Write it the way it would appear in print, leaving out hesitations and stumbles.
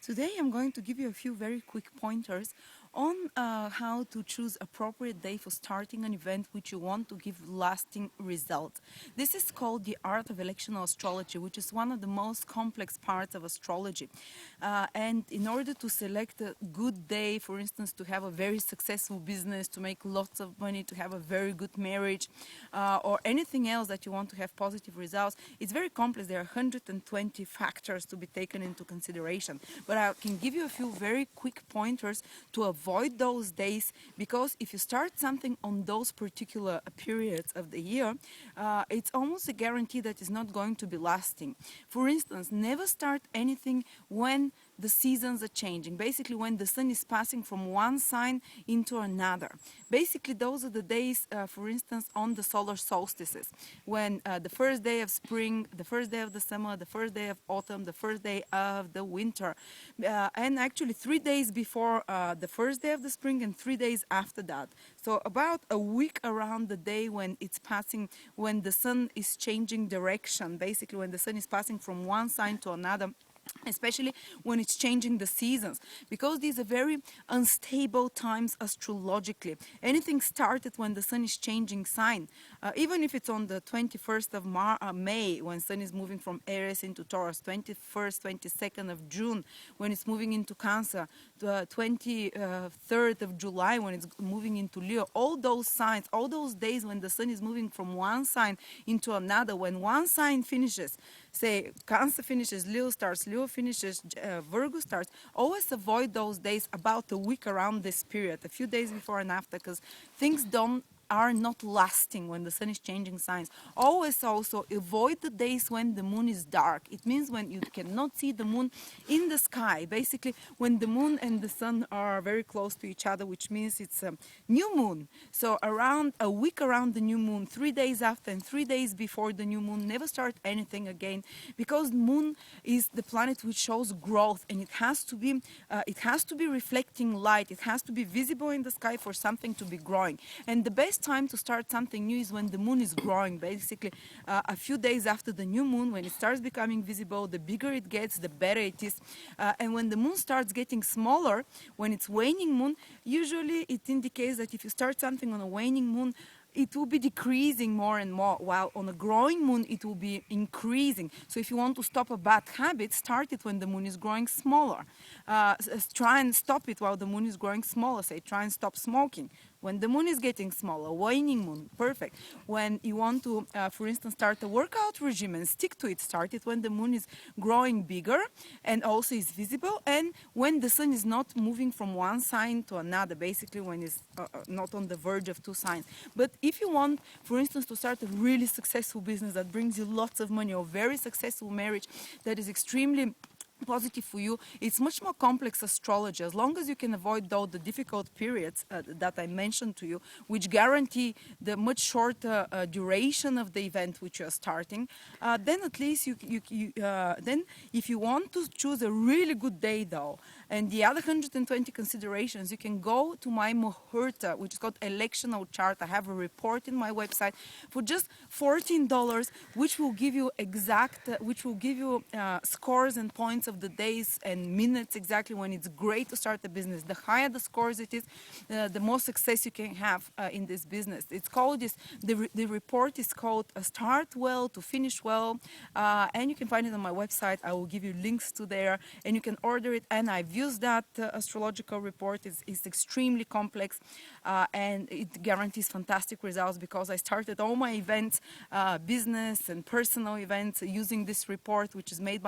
Today I'm going to give you a few very quick pointers on how to choose appropriate day for starting an event which you want to give lasting results. This is called the art of electional astrology, which is one of the most complex parts of astrology. And in order to select a good day, for instance, to have a very successful business, to make lots of money, to have a very good marriage, or anything else that you want to have positive results, it's very complex. There are 120 factors to be taken into consideration. But I can give you a few very quick pointers to avoid those days, because if you start something on those particular periods of the year, it's almost a guarantee that it's not going to be lasting. For instance, never start anything when the seasons are changing, basically when the sun is passing from one sign into another. Basically, those are the days, for instance, on the solar solstices, when the first day of spring, the first day of the summer, the first day of autumn, the first day of the winter, and actually 3 days before the first day of the spring and 3 days after that. So about a week around the day when it's passing, when the sun is changing direction, basically when the sun is passing from one sign to another, especially when it's changing the seasons, because these are very unstable times astrologically. Anything started when the sun is changing sign, even if it's on the 21st of May, when sun is moving from Aries into Taurus, 21st, 22nd of June, when it's moving into Cancer, the 23rd of July, when it's moving into Leo. All those signs, all those days when the sun is moving from one sign into another, when one sign finishes, say Cancer finishes, Leo starts, Leo finishes, Virgo starts, always avoid those days about a week around this period, a few days before and after, because things are not lasting when the sun is changing signs. Always also avoid the days when the moon is dark. It means when you cannot see the moon in the sky. Basically, when the moon and the sun are very close to each other, which means it's a new moon. So around a week around the new moon, 3 days after and 3 days before the new moon, never start anything again, because moon is the planet which shows growth, and it has to be reflecting light. It has to be visible in the sky for something to be growing. And the best time to start something new is when the moon is growing, basically a few days after the new moon, when it starts becoming visible. The bigger it gets, the better it is. And when the moon starts getting smaller, when it's waning moon, usually it indicates that if you start something on a waning moon, it will be decreasing more and more, while on a growing moon it will be increasing. So if you want to stop a bad habit, start it when the moon is growing smaller. Try and stop it while the moon is growing smaller. Say, try and stop smoking when the moon is getting smaller. Waning moon, perfect. When you want to, for instance, start a workout regime and stick to it, start it when the moon is growing bigger and also is visible, and when the sun is not moving from one sign to another, basically when it's not on the verge of two signs. But if you want, for instance, to start a really successful business that brings you lots of money, or very successful marriage that is extremely positive for you, it's much more complex astrology. As long as you can avoid though the difficult periods that I mentioned to you, which guarantee the much shorter duration of the event which you are starting, then at least then if you want to choose a really good day though, and the other 120 considerations, you can go to my Muhurta, which is called electional chart. I have a report in my website for just $14, which will give you scores and points of the days and minutes exactly when it's great to start a business. The higher the scores it is, the more success you can have in this business. It's called the report is called Start Well to Finish Well, and you can find it on my website. I will give you links to there, and you can order it. And I've used that astrological report. It's extremely complex, and it guarantees fantastic results, because I started all my events, business and personal events, using this report, which is made by